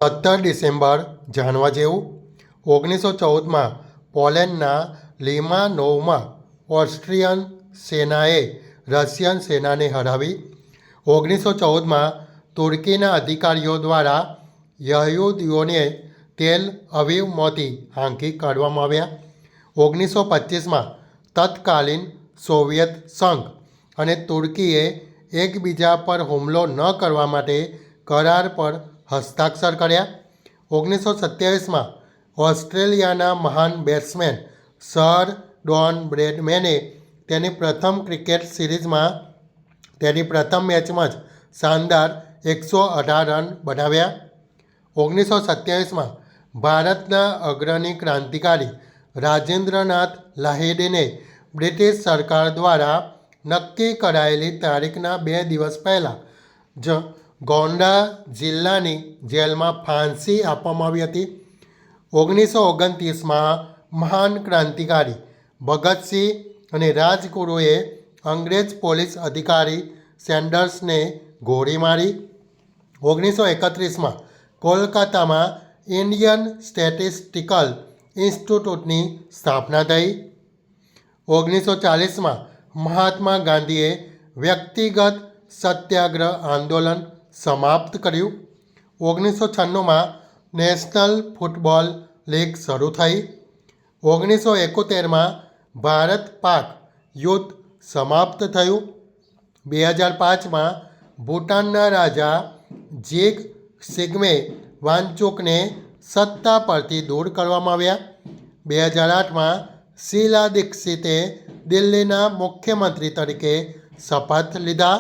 17 December જાણવા જેવું 1914માં પોલેન્ડના લિમાનોવમાં Austrian સેનાએ રશિયન સેનાને હરાવી. 1914માં તુર્કીના અધિકારીઓ દ્વારા યહૂદીઓને તેલ અવીવમાંથી હાંકી કાઢવામાં આવ્યા. 1925માં તત્કાલીન સોવિયત સંઘ અને તુર્કીએ એકબીજા પર હુમલો ન કરવા માટે કરાર પર હસ્તાક્ષર કર્યા. 1927માં ઓસ્ટ્રેલિયાના મહાન બેટ્સમેન સર ડોન બ્રેડમેને તેની પ્રથમ ક્રિકેટ સિરીઝમાં તેની પ્રથમ મેચમાં જ શાનદાર 118 રન બનાવ્યા. 1927માં ભારતના અગ્રણી ક્રાંતિકારી રાજેન્દ્રનાથ લાહિડીને બ્રિટિશ સરકાર દ્વારા નક્કી કરાયેલી તારીખના 2 દિવસ પહેલાં જ ગોંડા જિલ્લાની જેલમાં ફાંસી આપવામાં આવી હતી. 1929માં મહાન ક્રાંતિકારી ભગતસિંહ અને રાજગુરુએ અંગ્રેજ પોલીસ અધિકારી સેન્ડર્સને ગોળી મારી. 1931માં કોલકાતામાં ઇન્ડિયન સ્ટેટિસ્ટિકલ ઇન્સ્ટિટ્યૂટની સ્થાપના થઈ. 1940માં મહાત્મા ગાંધીએ વ્યક્તિગત સત્યાગ્રહ આંદોલન સમાપ્ત કર્યું. 1996માં નેશનલ ફૂટબોલ લીગ શરૂ થઈ. 1971માં ભારત પાક યુદ્ધ સમાપ્ત થયું. 2005માં ભૂટાનના રાજા જીગ સિગ્મે વાંગચુકને સત્તા પરથી દૂર કરવામાં આવ્યા. 2008માં શીલા દીક્ષિતે દિલ્હીના મુખ્યમંત્રી તરીકે શપથ લીધા.